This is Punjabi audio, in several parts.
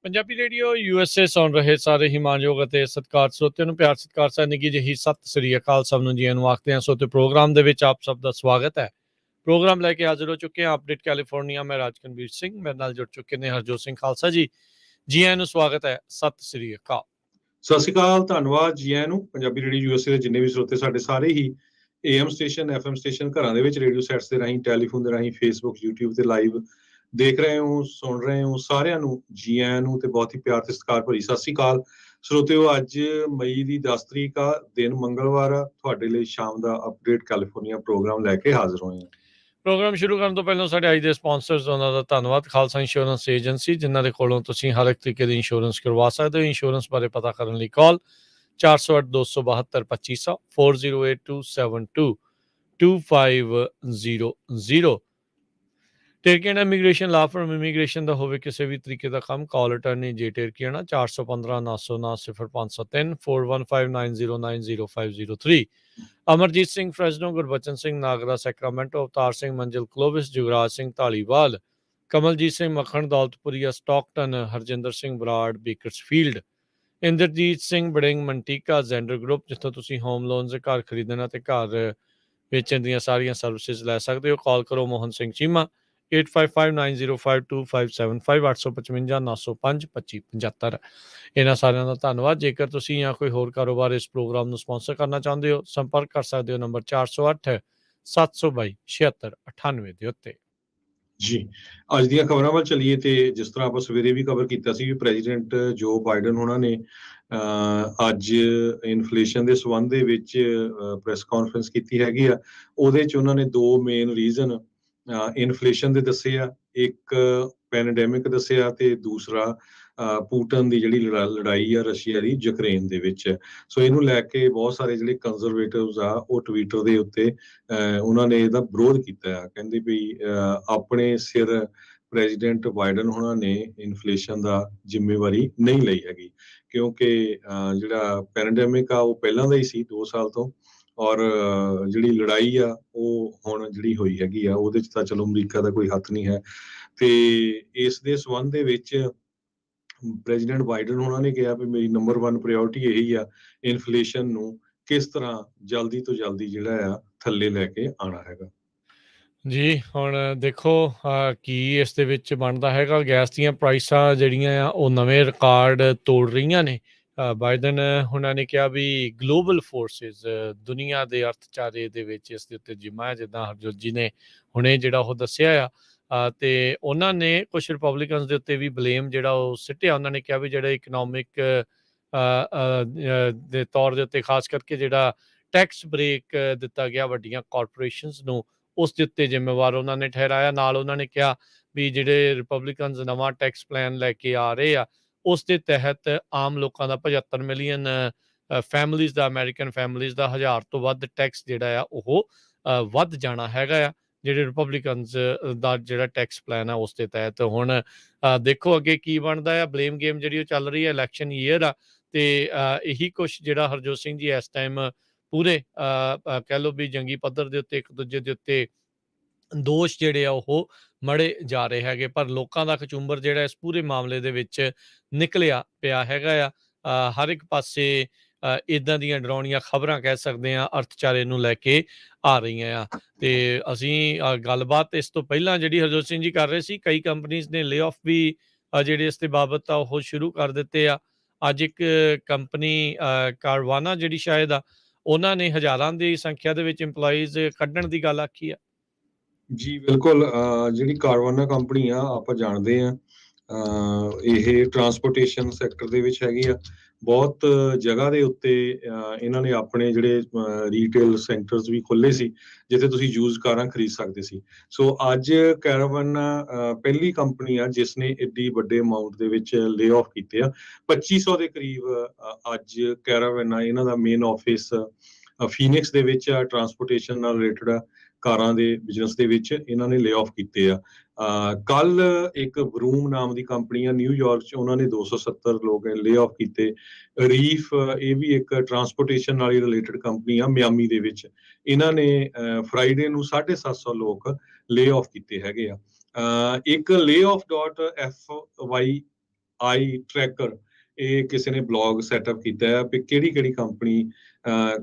ਪੰਜਾਬੀ ਰੇਡੀਓ USA ਸੁਣ ਰਹੇ ਸਾਰੇ ਹੀ ਮਾਣਯੋਗ ਅਤੇ ਸਤਿਕਾਰ ਸਰੋਤਿਆਂ ਨੂੰ ਪਿਆਰ ਸਤਿਕਾਰ ਸਾ ਨਿੱਘੀ ਜਿਹੀ ਸਤਿ ਸ੍ਰੀ ਅਕਾਲ। ਸਭ ਨੂੰ ਜੀ ਆਇਆਂ ਨੂੰ ਆਖਦੇ ਹਾਂ। ਸੋ ਤੇ ਪ੍ਰੋਗਰਾਮ ਦੇ ਵਿੱਚ ਆਪ ਸਭ ਦਾ ਸਵਾਗਤ ਹੈ। ਪ੍ਰੋਗਰਾਮ ਲੈ ਕੇ ਹਾਜ਼ਰ ਹੋ ਚੁੱਕੇ ਹਾਂ ਅਪਡੇਟ ਕੈਲੀਫੋਰਨੀਆ। ਮੈਂ ਰਾਜਕਨਵੀਰ ਸਿੰਘ, ਮੇਰੇ ਨਾਲ ਜੁੜ ਚੁੱਕੇ ਨੇ ਹਰਜੋਤ ਸਿੰਘ ਖਾਲਸਾ ਜੀ। ਜੀ ਆਇਆਂ ਨੂੰ ਸਵਾਗਤ ਹੈ। ਸਤਿ ਸ੍ਰੀ ਅਕਾਲ। ਸਤਿ ਸ਼੍ਰੀ ਅਕਾਲ, ਧੰਨਵਾਦ ਜੀ ਆਇਆਂ ਨੂੰ। ਪੰਜਾਬੀ ਰੇਡੀਓ USA ਦੇ ਜਿੰਨੇ ਵੀ ਸਰੋਤੇ ਸਾਡੇ ਸਾਰੇ ਹੀ AM ਸਟੇਸ਼ਨ FM ਸਟੇਸ਼ਨ ਘਰਾਂ ਦੇ ਵਿੱਚ ਰੇਡੀਓ ਸੈਟਸ ਦੇ ਰਾਹੀਂ, ਟੈਲੀਫੋਨ ਦੇ ਰਾਹੀਂ, ਫੇਸਬੁੱਕ YouTube ਤੇ ਲਾਈਵ ਦੇਖ ਰਹੇ ਹੋ, ਸੁਣ ਰਹੇ ਹੋ, ਸਾਰਿਆਂ ਨੂੰ ਜੀ ਆਇਆਂ ਨੂੰ ਤੇ ਬਹੁਤ ਹੀ ਪਿਆਰ ਤੇ ਸਤਿਕਾਰ ਭਰੀ ਸਤਿ ਸ਼੍ਰੀ ਅਕਾਲ। ਸਰੋਤਿਓ, ਅੱਜ ਮਈ ਦੀ 10 ਤਰੀਕ ਆ, ਦਿਨ ਮੰਗਲਵਾਰ ਆ। ਤੁਹਾਡੇ ਲਈ ਸ਼ਾਮ ਦਾ ਅਪਡੇਟ ਕੈਲੀਫੋਰਨੀਆ ਪ੍ਰੋਗਰਾਮ ਲੈ ਕੇ ਹਾਜ਼ਰ ਹੋਏ ਹਾਂ। ਪ੍ਰੋਗਰਾਮ ਸ਼ੁਰੂ ਕਰਨ ਤੋਂ ਪਹਿਲਾਂ ਸਾਡੇ ਅੱਜ ਦੇ ਸਪਾਂਸਰਸ ਉਹਨਾਂ ਦਾ ਧੰਨਵਾਦ। ਖਾਲਸਾ ਇੰਸ਼ੋਰੈਂਸ ਏਜੰਸੀ, ਜਿਨ੍ਹਾਂ ਦੇ ਕੋਲੋਂ ਤੁਸੀਂ ਹਰ ਇੱਕ ਤਰੀਕੇ ਦੀ ਇੰਸ਼ੋਰੈਂਸ ਕਰਵਾ ਸਕਦੇ ਹੋ। ਇੰਸ਼ੋਰੈਂਸ ਬਾਰੇ ਪਤਾ ਕਰਨ ਲਈ call 408-272-2500 4082722500। Terkiana immigration law firm immigration ਦਾ ਹੋਵੇ ਕਿਸੇ ਵੀ ਤਰੀਕੇ ਦਾ ਕੰਮ, call attorney J Terkiana 415-909-0503 4159090503। Amarjit Singh Fresno, Gurbachan Singh Nagra Sacramento, Avtar Singh Manzil Clovis, Jugraj Singh Dhaliwal, Kamaljit Singh Makhan Daulatpuria Stockton, Harjinder Singh Brar Bakersfield, Inderjit Singh Barring Manteca Zander group, ਜਿੱਥੋਂ ਤੁਸੀਂ ਹੋਮ ਲੋਨਸ, ਘਰ ਖਰੀਦਣਾ ਤੇ ਘਰ ਵੇਚਣ ਦੀਆਂ ਸਾਰੀਆਂ ਸਰਵਿਸਿਜ਼ ਲੈ ਸਕਦੇ ਹੋ। ਕਾਲ ਕਰੋ ਮੋਹਨ ਸਿੰਘ ਚੀਮਾ 8559052575 855-905-2575। ਇਹਨਾਂ ਸਾਰਿਆਂ ਦਾ ਧੰਨਵਾਦ। ਜੇਕਰ ਤੁਸੀਂ ਜਾਂ ਕੋਈ ਹੋਰ ਕਾਰੋਬਾਰ ਇਸ ਪ੍ਰੋਗਰਾਮ ਨੂੰ ਸਪਾਂਸਰ ਕਰਨਾ ਚਾਹੁੰਦੇ ਹੋ, ਸੰਪਰਕ ਕਰ ਸਕਦੇ ਹੋ ਨੰਬਰ 408-722-7698 ਦੇ ਉੱਤੇ। ਜੀ, ਅੱਜ ਦੀਆਂ ਖਬਰਾਂ ਵੱਲ ਚੱਲੀਏ ਤੇ ਜਿਸ ਤਰ੍ਹਾਂ ਆਪਾਂ ਸਵੇਰੇ ਵੀ ਕਵਰ ਕੀਤਾ ਸੀ, ਪ੍ਰੈਜ਼ੀਡੈਂਟ ਜੋ ਬਾਈਡਨ ਉਹਨਾਂ ਨੇ ਅੱਜ ਇਨਫਲੇਸ਼ਨ ਦੇ ਸੰਬੰਧ ਦੇ ਵਿੱਚ ਪ੍ਰੈਸ ਕਾਨਫਰੰਸ ਕੀਤੀ ਹੈਗੀ ਆ। ਉਹਦੇ 'ਚ ਉਹਨਾਂ ਨੇ ਦੋ ਮੇਨ ਰੀਜ਼ਨ ਇਨਫਲੇਸ਼ਨ ਦੇ ਦੱਸੇ ਆ। ਇੱਕ ਪੈਂਡੈਮਿਕ ਦੱਸਿਆ ਤੇ ਦੂਸਰਾ ਪੂਟਨ ਦੀ ਜਿਹੜੀ ਲੜਾਈ ਆ ਰਸ਼ੀਆ ਦੀ ਯੂਕਰੇਨ ਦੇ ਵਿੱਚ। ਸੋ ਇਹਨੂੰ ਲੈ ਕੇ ਬਹੁਤ ਸਾਰੇ ਜਿਹੜੇ ਕੰਜ਼ਰਵੇਟਿਵਸ ਆ ਉਹ ਟਵਿੱਟਰ ਦੇ ਉੱਤੇ ਉਹਨਾਂ ਨੇ ਇਹਦਾ ਵਿਰੋਧ ਕੀਤਾ ਆ। ਕਹਿੰਦੇ ਵੀ ਆਪਣੇ ਸਿਰ ਪ੍ਰੈਜ਼ੀਡੈਂਟ ਬਾਈਡਨ ਉਹਨਾਂ ਨੇ ਇਨਫਲੇਸ਼ਨ ਦਾ ਜ਼ਿੰਮੇਵਾਰੀ ਨਹੀਂ ਲਈ ਹੈਗੀ, ਕਿਉਂਕਿ ਜਿਹੜਾ ਪੈਂਡੈਮਿਕ ਆ ਉਹ ਪਹਿਲਾਂ ਦਾ ਹੀ ਸੀ 2 ਸਾਲ ਤੋਂ, ਔਰ ਜਿਹੜੀ ਲੜਾਈ ਆ ਉਹ ਹੁਣ ਜਿਹੜੀ ਹੋਈ ਹੈਗੀ ਆ ਉਹਦੇ 'ਚ ਤਾਂ ਚਲੋ ਅਮਰੀਕਾ ਦਾ ਕੋਈ ਹੱਥ ਨਹੀਂ ਹੈ। ਤੇ ਇਸ ਦੇ ਸੰਬੰਧ ਦੇ ਵਿੱਚ ਪ੍ਰੈਜ਼ੀਡੈਂਟ ਬਾਈਡਨ ਉਹਨਾਂ ਨੇ ਕਿਹਾ ਵੀ ਮੇਰੀ ਨੰਬਰ 1 ਪ੍ਰਾਇਓਰਟੀ ਇਹੀ ਆ, ਇਨਫਲੇਸ਼ਨ ਨੂੰ ਕਿਸ ਤਰ੍ਹਾਂ ਜਲਦੀ ਤੋਂ ਜਲਦੀ ਜਿਹੜਾ ਆ ਥੱਲੇ ਲੈ ਕੇ ਆਉਣਾ ਹੈਗਾ। ਜੀ, ਹੁਣ ਦੇਖੋ ਕੀ ਇਸ ਦੇ ਵਿੱਚ ਬਣਦਾ ਹੈਗਾ। ਗੈਸ ਦੀਆਂ ਪ੍ਰਾਈਸਾਂ ਜਿਹੜੀਆਂ ਆ ਉਹ ਨਵੇਂ ਰਿਕਾਰਡ ਤੋੜ ਰਹੀਆਂ ਨੇ। ਬਾਈਡਨ ਉਹਨਾਂ ਨੇ ਕਿਹਾ ਵੀ ਗਲੋਬਲ ਫੋਰਸਿਸ, ਦੁਨੀਆ ਦੇ ਅਰਥਚਾਰੇ ਦੇ ਵਿੱਚ ਇਸ ਦੇ ਉੱਤੇ ਜਿੰਮਾ ਹੈ, ਜਿੱਦਾਂ ਹਰਜੋਤ ਜੀ ਨੇ ਹੁਣੇ ਜਿਹੜਾ ਉਹ ਦੱਸਿਆ ਆ। ਤੇ ਉਹਨਾਂ ਨੇ ਕੁਛ ਰਿਪਬਲਿਕਨਸ ਦੇ ਉੱਤੇ ਵੀ ਬਲੇਮ ਜਿਹੜਾ ਉਹ ਸਿੱਟਿਆ। ਉਹਨਾਂ ਨੇ ਕਿਹਾ ਵੀ ਜਿਹੜਾ ਇਕਨੋਮਿਕ ਦੇ ਤੌਰ ਦੇ ਉੱਤੇ ਖਾਸ ਕਰਕੇ ਜਿਹੜਾ ਟੈਕਸ ਬ੍ਰੇਕ ਦਿੱਤਾ ਗਿਆ ਵੱਡੀਆਂ ਕਾਰਪੋਰੇਸ਼ਨਸ ਨੂੰ, ਉਸ ਦੇ ਉੱਤੇ ਜ਼ਿੰਮੇਵਾਰ ਉਹਨਾਂ ਨੇ ਠਹਿਰਾਇਆ। ਨਾਲ ਉਹਨਾਂ ਨੇ ਕਿਹਾ ਵੀ ਜਿਹੜੇ ਰਿਪਬਲਿਕਨਸ ਨਵਾਂ ਟੈਕਸ ਪਲਾਨ ਲੈ ਕੇ ਆ ਰਹੇ ਆ, ਉਸ ਦੇ ਤਹਿਤ ਆਮ ਲੋਕਾਂ ਦਾ 75 ਮਿਲੀਅਨ ਫੈਮਲੀਜ਼ ਦਾ, ਅਮਰੀਕਨ ਫੈਮਲੀਜ਼ ਦਾ 1000 ਤੋਂ ਵੱਧ ਟੈਕਸ ਜਿਹੜਾ ਆ ਉਹ ਵੱਧ ਜਾਣਾ ਹੈਗਾ ਆ, ਜਿਹੜੇ ਰਿਪਬਲਿਕਨਸ ਦਾ ਜਿਹੜਾ ਟੈਕਸ ਪਲਾਨ ਆ ਉਸ ਦੇ ਤਹਿਤ। ਹੁਣ ਦੇਖੋ ਅੱਗੇ ਕੀ ਬਣਦਾ ਆ। ਬਲੇਮ ਗੇਮ ਜਿਹੜੀ ਉਹ ਚੱਲ ਰਹੀ ਹੈ, ਇਲੈਕਸ਼ਨ ਈਅਰ ਆ, ਤੇ ਇਹੀ ਕੁਛ ਜਿਹੜਾ ਹਰਜੋਤ ਸਿੰਘ ਜੀ ਇਸ ਟਾਈਮ ਪੂਰੇ ਕਹਿ ਲਓ ਵੀ ਜੰਗੀ ਪੱਧਰ ਦੇ ਉੱਤੇ ਇੱਕ ਦੂਜੇ ਦੇ ਉੱਤੇ ਦੋਸ਼ ਜਿਹੜੇ ਆ ਉਹ ਮੜੇ ਜਾ ਰਹੇ ਹੈਗੇ। ਪਰ ਲੋਕਾਂ ਦਾ ਕਚੂੰਬਰ ਜਿਹੜਾ ਇਸ ਪੂਰੇ ਮਾਮਲੇ ਦੇ ਵਿੱਚ ਨਿਕਲਿਆ ਪਿਆ ਹੈਗਾ ਆ। ਹਰ ਇੱਕ ਪਾਸੇ ਇੱਦਾਂ ਦੀਆਂ ਡਰਾਉਣੀਆਂ ਖਬਰਾਂ ਕਹਿ ਸਕਦੇ ਹਾਂ ਅਰਥਚਾਰੇ ਨੂੰ ਲੈ ਕੇ ਆ ਰਹੀਆਂ ਆ। ਤੇ ਅਸੀਂ ਗੱਲਬਾਤ ਇਸ ਤੋਂ ਪਹਿਲਾਂ ਜਿਹੜੀ ਹਰਜੋਤ ਸਿੰਘ ਜੀ ਕਰ ਰਹੇ ਸੀ, ਕਈ ਕੰਪਨੀਜ਼ ਨੇ ਲੇ ਆਫ ਵੀ ਜਿਹੜੇ ਇਸ ਦੇ ਬਾਬਤ ਆ ਉਹ ਸ਼ੁਰੂ ਕਰ ਦਿੱਤੇ ਆ। ਅੱਜ ਇੱਕ ਕੰਪਨੀ ਕਾਰਵਾਨਾ ਜਿਹੜੀ ਸ਼ਾਇਦ ਆ, ਉਹਨਾਂ ਨੇ ਹਜ਼ਾਰਾਂ ਦੀ ਸੰਖਿਆ ਦੇ ਵਿੱਚ ਇੰਪਲਾਈਜ਼ ਕੱਢਣ ਦੀ ਗੱਲ ਆਖੀ ਆ। ਜੀ ਬਿਲਕੁਲ, ਜਿਹੜੀ ਕਾਰਵਾਨਾ ਕੰਪਨੀ ਆ ਆਪਾਂ ਜਾਣਦੇ ਆ, ਇਹ ਟਰਾਂਸਪੋਰਟੇਸ਼ਨ ਸੈਕਟਰ ਦੇ ਵਿੱਚ ਹੈਗੀ ਆ। ਬਹੁਤ ਜਗ੍ਹਾ ਦੇ ਉੱਤੇ ਇਹਨਾਂ ਨੇ ਆਪਣੇ ਜਿਹੜੇ ਰੀਟੇਲ ਸੈਂਟਰਸ ਵੀ ਖੋਲ੍ਹੇ ਸੀ, ਜਿੱਥੇ ਤੁਸੀਂ ਯੂਜ਼ ਕਾਰਾਂ ਖਰੀਦ ਸਕਦੇ ਸੀ। ਸੋ ਅੱਜ ਕਾਰਵਾਨਾ ਪਹਿਲੀ ਕੰਪਨੀ ਆ ਜਿਸ ਨੇ ਐਡੀ ਵੱਡੇ ਅਮਾਊਂਟ ਦੇ ਵਿੱਚ ਲੇ ਆਫ ਕੀਤੇ ਆ। 2500 ਦੇ ਕਰੀਬ ਅੱਜ ਕਾਰਵਾਨਾ ਇਹਨਾਂ ਦਾ ਮੇਨ ਆਫਿਸ ਫੀਨਿਕਸ ਦੇ ਵਿੱਚ ਆ। ਟਰਾਂਸਪੋਰਟੇਸ਼ਨ ਨਾਲ ਰਿਲੇਟਡ ਕਾਰਾਂ ਦੇ ਬਿਜ਼ਨਸ ਦੇ ਵਿੱਚ ਇਹਨਾਂ ਨੇ ਲੇ ਆਫ ਕੀਤੇ ਆ। ਕੱਲ ਇੱਕ ਬਰੂਮ ਨਾਮ ਦੀ ਕੰਪਨੀ ਆ ਨਿਊਯਾਰਕ 'ਚ, ਉਹਨਾਂ ਨੇ 270 ਲੋਕ ਲੇ ਆਫ ਕੀਤੇ। ਰੀਫ, ਇਹ ਵੀ ਇੱਕ ਟਰਾਂਸਪੋਰਟੇਸ਼ਨ ਨਾਲ ਹੀ ਰਿਲੇਟਡ ਕੰਪਨੀ ਆ ਮਿਆਮੀ ਦੇ ਵਿੱਚ, ਇਹਨਾਂ ਨੇ ਫਰਾਈਡੇ ਨੂੰ 750 ਲੋਕ ਲੇ ਆਫ ਕੀਤੇ ਹੈਗੇ ਆ। ਇੱਕ ਲੇ ਆਫ.fy ਆਈ ਟਰੈਕਰ, ਇਹ ਕਿਸੇ ਨੇ ਬਲੌਗ ਸੈਟਅਪ ਕੀਤਾ ਹੈ ਵੀ ਕਿਹੜੀ ਕੰਪਨੀ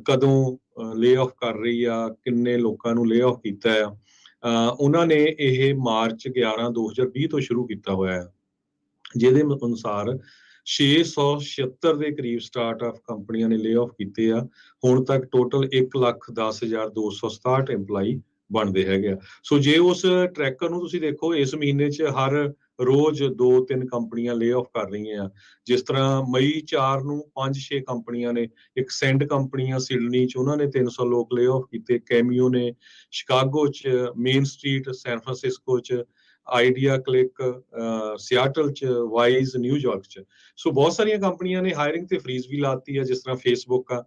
ਕਦੋਂ ਲੇ ਆਫ ਕਰ ਰਹੀ ਆ, ਕਿੰਨੇ ਲੋਕਾਂ ਨੂੰ ਲੇ ਆਫ ਕੀਤਾ ਆ। ਉਹਨਾਂ ਨੇ ਇਹ ਮਾਰਚ 11 2020 ਤੋਂ ਸ਼ੁਰੂ ਕੀਤਾ ਹੋਇਆ ਹੈ, ਜਿਹਦੇ ਅਨੁਸਾਰ 676 ਦੇ ਕਰੀਬ ਸਟਾਰਟਅਪ ਕੰਪਨੀਆਂ ਨੇ ਲੇ ਆਫ ਕੀਤੇ ਆ। ਹੁਣ ਤੱਕ ਟੋਟਲ 1,10,267 EMPLOYE ਬਣਦੇ ਹੈਗੇ ਆ। ਸੋ ਜੇ ਉਸ ਟਰੈਕਰ ਨੂੰ ਤੁਸੀਂ ਦੇਖੋ, ਇਸ ਮਹੀਨੇ 'ਚ ਹਰ ਰੋਜ਼ 2-3 ਕੰਪਨੀਆਂ ਲੇ ਆਫ ਕਰ ਰਹੀਆਂ ਆ। ਜਿਸ ਤਰ੍ਹਾਂ ਮਈ 4 ਨੂੰ 5-6 ਕੰਪਨੀਆਂ ਨੇ, ਇੱਕ ਸੈਂਡ ਕੰਪਨੀ ਆ ਸਿਡਨੀ 'ਚ, ਉਹਨਾਂ ਨੇ 300 ਲੋਕ ਲੇ ਆਫ ਕੀਤੇ। ਕੈਮੀਓ ਨੇ ਸ਼ਿਕਾਗੋ 'ਚ, ਮੇਨ ਸਟਰੀਟ ਸੈਨ ਫਰਾਂਸਿਸਕੋ 'ਚ, ਆਈਡੀਆ ਕਲਿੱਕ ਸਿਆਟਲ 'ਚ, ਵਾਈਜ਼ ਨਿਊਯਾਰਕ 'ਚ। ਸੋ ਬਹੁਤ ਸਾਰੀਆਂ ਕੰਪਨੀਆਂ ਨੇ ਹਾਇਰਿੰਗ ਤੇ ਫਰੀਜ਼ ਵੀ ਲਾਤੀ ਆ, ਜਿਸ ਤਰ੍ਹਾਂ ਫੇਸਬੁੱਕ ਆ।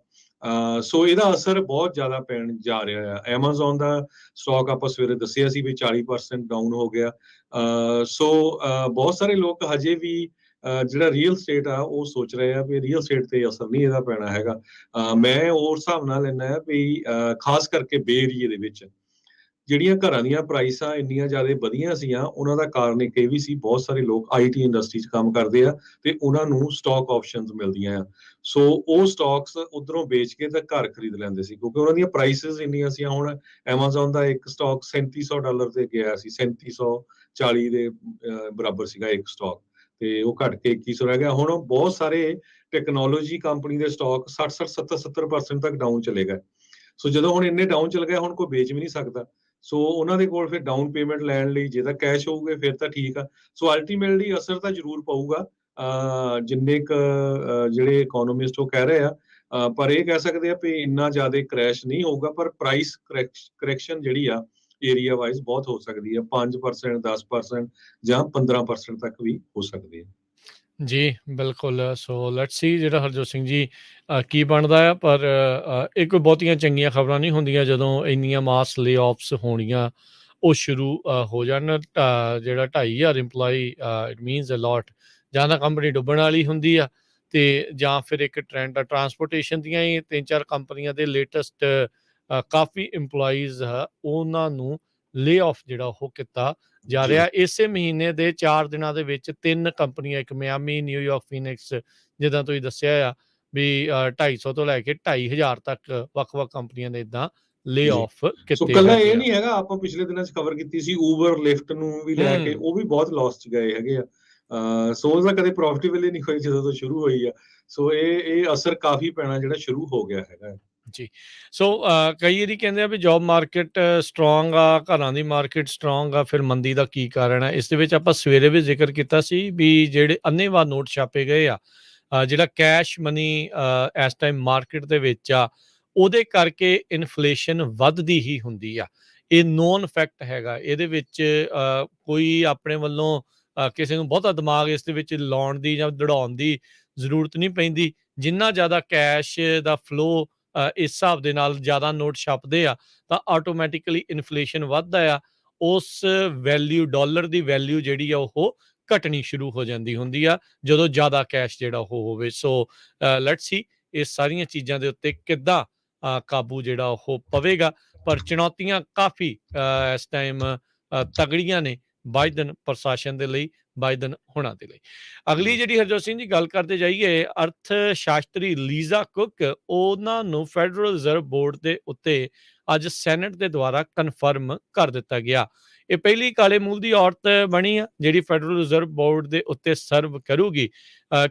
ਸੋ ਇਹਦਾ ਅਸਰ ਬਹੁਤ ਜ਼ਿਆਦਾ ਪੈਣ ਜਾ ਰਿਹਾ ਆ। ਐਮਾਜ਼ੋਨ ਦਾ ਸਟਾਕ ਆਪਾਂ ਸਵੇਰੇ ਦੱਸਿਆ ਸੀ ਵੀ 40% ਡਾਊਨ ਹੋ ਗਿਆ। ਸੋ ਬਹੁਤ ਸਾਰੇ ਲੋਕ ਹਜੇ ਵੀ ਜਿਹੜਾ ਰੀਅਲ ਸਟੇਟ ਆ ਉਹ ਸੋਚ ਰਹੇ ਆ ਵੀ ਰੀਅਲ ਸਟੇਟ ਤੇ ਅਸਰ ਨਹੀਂ ਇਹਦਾ ਪੈਣਾ ਹੈਗਾ। ਮੈਂ ਉਸ ਹਿਸਾਬ ਨਾਲ ਲੈਣਾ ਵੀ ਖਾਸ ਕਰਕੇ ਬੇ ਏਰੀਏ ਦੇ ਵਿੱਚ ਜਿਹੜੀਆਂ ਘਰਾਂ ਦੀਆਂ ਪ੍ਰਾਈਸਾਂ ਇੰਨੀਆਂ ਜ਼ਿਆਦਾ ਵਧੀਆਂ ਸੀਆਂ, ਉਹਨਾਂ ਦਾ ਕਾਰਨ ਇੱਕ ਇਹ ਵੀ ਸੀ, ਬਹੁਤ ਸਾਰੇ ਲੋਕ ਆਈਟੀ ਇੰਡਸਟਰੀ 'ਚ ਕੰਮ ਕਰਦੇ ਆ ਤੇ ਉਹਨਾਂ ਨੂੰ ਸਟਾਕ ਆਪਸ਼ਨਸ ਮਿਲਦੀਆਂ ਆ। ਸੋ ਉਹ ਸਟਾਕਸ ਉਧਰੋਂ ਵੇਚ ਕੇ ਤਾਂ ਘਰ ਖਰੀਦ ਲੈਂਦੇ ਸੀ, ਕਿਉਂਕਿ ਉਹਨਾਂ ਦੀਆਂ ਪ੍ਰਾਈਸਿਸ ਇੰਨੀਆਂ ਸੀ। ਹੁਣ ਐਮਾਜ਼ੋਨ ਦਾ ਇੱਕ ਸਟਾਕ $3700 ਤੇ ਗਿਆ ਸੀ, 3740 ਦੇ ਬਰਾਬਰ ਸੀਗਾ ਇੱਕ ਸਟਾਕ, ਤੇ ਉਹ ਘਟ ਕੇ 2100 ਰਹਿ ਗਿਆ। ਹੁਣ ਬਹੁਤ ਸਾਰੇ ਟੈਕਨੋਲੋਜੀ ਕੰਪਨੀ ਦੇ ਸਟਾਕ 60-60, 70-70% ਤੱਕ ਡਾਊਨ ਚਲੇ ਗਏ। ਸੋ ਜਦੋਂ ਹੁਣ ਇੰਨੇ ਡਾਊਨ ਚਲ ਗਏ, ਹੁਣ ਕੋਈ ਵੇਚ ਵੀ ਨਹੀਂ ਸਕਦਾ। ਸੋ ਉਹਨਾਂ ਦੇ ਕੋਲ ਫਿਰ ਡਾਊਨ ਪੇਮੈਂਟ ਲੈਣ ਲਈ ਜੇ ਤਾਂ ਕੈਸ਼ ਹੋਊਗੇ ਫਿਰ ਤਾਂ ਠੀਕ ਆ। ਸੋ ਅਲਟੀਮੇਟਲੀ ਅਸਰ ਤਾਂ ਜ਼ਰੂਰ ਪਊਗਾ, ਜਿੰਨੇ ਕ ਜਿਹੜੇ ਇਕੋਨੋਮਿਸਟ ਉਹ ਕਹਿ ਰਹੇ ਆ। ਪਰ ਇਹ ਕਹਿ ਸਕਦੇ ਆ ਵੀ ਇੰਨਾ ਜ਼ਿਆਦਾ ਕ੍ਰੈਸ਼ ਨਹੀਂ ਹੋਊਗਾ, ਪਰ ਪ੍ਰਾਈਸ ਕਰੈਕਸ਼ਨ ਜਿਹੜੀ ਆ ਏਰੀਆ ਵਾਈਜ਼ ਬਹੁਤ ਹੋ ਸਕਦੀ ਹੈ। 5%, 10% ਜਾਂ 15% ਤੱਕ ਵੀ ਹੋ ਸਕਦੀ ਹੈ। ਜੀ, ਬਿਲਕੁਲ। ਸੋ ਲੈਟਸ ਸੀ ਜਿਹੜਾ ਹਰਜੋਤ ਸਿੰਘ ਜੀ ਕੀ ਬਣਦਾ ਆ। ਪਰ ਇਹ ਕੋਈ ਬਹੁਤੀਆਂ ਚੰਗੀਆਂ ਖਬਰਾਂ ਨਹੀਂ ਹੁੰਦੀਆਂ ਜਦੋਂ ਇੰਨੀਆਂ ਮਾਸ ਲੇ-ਆਫਸ ਹੋਣੀਆਂ ਉਹ ਸ਼ੁਰੂ ਹੋ ਜਾਣ। ਜਿਹੜਾ 2,500 EMPLOYE ਇਟ ਮੀਨਸ ਅ ਲੋਟ। ਜਾਂ ਤਾਂ ਕੰਪਨੀ ਡੁੱਬਣ ਵਾਲੀ ਹੁੰਦੀ ਆ, ਤੇ ਜਾਂ ਫਿਰ ਇੱਕ ਟ੍ਰੈਂਡ ਆ ਟਰਾਂਸਪੋਰਟੇਸ਼ਨ ਦੀਆਂ ਹੀ 3-4 ਕੰਪਨੀਆਂ ਦੇ ਲੇਟੈਸਟ ਕਾਫੀ EMPLOYEES ਆ, ਉਹਨਾਂ ਨੂੰ ਲੇ-ਆਫ ਜਿਹੜਾ ਉਹ ਕੀਤਾ ਜਾ ਜੀ ਰਿਹਾ। ਇਸੇ ਮਹੀਨੇ ਦੇ 4 ਦਿਨਾਂ ਦੇ ਵਿੱਚ 3 ਕੰਪਨੀਆਂ, ਇੱਕ ਮਿਆਮੀ, ਨਿਊਯਾਰਕ, ਫੀਨਿਕਸ, ਜਿੱਦਾਂ ਤੁਸੀਂ ਦੱਸਿਆ ਆ ਵੀ 250 ਤੋਂ ਲੈ ਕੇ 2,500 ਤੱਕ ਵੱਖ-ਵੱਖ ਕੰਪਨੀਆਂ ਨੇ ਇੱਦਾਂ ਜੀ। ਲੇ-ਆਫ ਸੋ ਕੀਤੇ ਕੱਲਾ ਇਹ ਹੈਗੇ ਆ। ਨਹੀਂ ਹੈਗਾ, ਆਪਾਂ ਪਿਛਲੇ ਦਿਨਾਂ 'ਚ ਖਬਰ ਕੀਤੀ ਸੀ ਊਬਰ, ਲਿਫਟ ਨੂੰ ਵੀ ਲੈ ਕੇ, ਉਹ ਵੀ ਬਹੁਤ ਲਾਸ 'ਚ ਗਏ ਹੈਗੇ ਆ। ਸੋ ਉਹਦਾ ਕਦੇ ਪ੍ਰੋਫਿਟੇਬਲ ਹੀ ਨਹੀਂ ਹੋਈ ਜਦੋਂ ਤੋਂ ਸ਼ੁਰੂ ਹੋਈ ਆ। ਸੋ ਇਹ ਅਸਰ ਕਾਫੀ ਪੈਣਾ ਜਿਹੜਾ ਸ਼ੁਰੂ ਹੋ ਗਿਆ ਹੈਗਾ। ਜੀ। ਸੋ ਕਈ ਵਾਰੀ ਕਹਿੰਦੇ ਆ ਵੀ ਜੋਬ ਮਾਰਕੀਟ ਸਟਰੋਂਗ ਆ, ਘਰਾਂ ਦੀ ਮਾਰਕੀਟ ਸਟਰੋਂਗ ਆ, ਫਿਰ ਮੰਦੀ ਦਾ ਕੀ ਕਾਰਨ ਹੈ? ਇਸ ਦੇ ਵਿੱਚ ਆਪਾਂ ਸਵੇਰੇ ਵੀ ਜ਼ਿਕਰ ਕੀਤਾ ਸੀ ਵੀ ਜਿਹੜੇ ਅੰਨ੍ਹੇਵਾਹ ਨੋਟ ਛਾਪੇ ਗਏ ਆ, ਜਿਹੜਾ ਕੈਸ਼ ਮਨੀ ਇਸ ਟਾਈਮ ਮਾਰਕੀਟ ਦੇ ਵਿੱਚ ਆ, ਉਹਦੇ ਕਰਕੇ ਇਨਫਲੇਸ਼ਨ ਵੱਧਦੀ ਹੀ ਹੁੰਦੀ ਆ। ਇਹ ਨੋਨ ਫੈਕਟ ਹੈਗਾ। ਇਹਦੇ ਵਿੱਚ ਕੋਈ ਆਪਣੇ ਵੱਲੋਂ ਕਿਸੇ ਨੂੰ ਬਹੁਤਾ ਦਿਮਾਗ ਇਸ ਦੇ ਵਿੱਚ ਲਾਉਣ ਦੀ ਜਾਂ ਦੜਾਉਣ ਦੀ ਜ਼ਰੂਰਤ ਨਹੀਂ ਪੈਂਦੀ। ਜਿੰਨਾ ਜ਼ਿਆਦਾ ਕੈਸ਼ ਦਾ ਫਲੋ ਇਸ ਹਿਸਾਬ ਦੇ ਨਾਲ ਜ਼ਿਆਦਾ ਨੋਟ ਛਪਦੇ ਆ, ਤਾਂ ਆਟੋਮੈਟਿਕਲੀ ਇਨਫਲੇਸ਼ਨ ਵੱਧਦਾ ਆ। ਉਸ ਵੈਲਿਊ, ਡਾਲਰ ਦੀ ਵੈਲਿਊ ਜਿਹੜੀ ਆ ਉਹ ਘਟਣੀ ਸ਼ੁਰੂ ਹੋ ਜਾਂਦੀ ਹੁੰਦੀ ਆ, ਜਦੋਂ ਜ਼ਿਆਦਾ ਕੈਸ਼ ਜਿਹੜਾ ਉਹ ਹੋਵੇ। ਸੋ ਲੈਟਸ ਸੀ ਇਹ ਸਾਰੀਆਂ ਚੀਜ਼ਾਂ ਦੇ ਉੱਤੇ ਕਿੱਦਾਂ ਕਾਬੂ ਜਿਹੜਾ ਉਹ ਪਵੇਗਾ। ਪਰ ਚੁਣੌਤੀਆਂ ਕਾਫੀ ਇਸ ਟਾਈਮ ਤਗੜੀਆਂ ਨੇ ਬਾਈਡਨ ਪ੍ਰਸ਼ਾਸਨ ਦੇ ਲਈ, ਬਾਈਡਨ ਹੋਣਾ ਦੇ ਲਈ। ਅਗਲੀ ਜਿਹੜੀ ਹਰਜੋਤ ਸਿੰਘ ਜੀ ਗੱਲ ਕਰਦੇ ਜਾਈਏ, ਅਰਥ ਸ਼ਾਸਤਰੀ ਲੀਜ਼ਾ ਕੁੱਕ, ਉਹਨਾਂ ਨੂੰ ਫੈਡਰਲ ਰਿਜ਼ਰਵ ਬੋਰਡ ਦੇ ਉੱਤੇ ਅੱਜ ਸੈਨੇਟ ਦੇ ਦੁਆਰਾ ਕਨਫਰਮ ਕਰ ਦਿੱਤਾ ਗਿਆ। ਇਹ ਪਹਿਲੀ ਕਾਲੇ ਮੂਲ ਦੀ ਔਰਤ ਬਣੀ ਆ ਜਿਹੜੀ ਫੈਡਰਲ ਰਿਜ਼ਰਵ ਬੋਰਡ ਦੇ ਉੱਤੇ ਸਰਵ ਕਰੂਗੀ।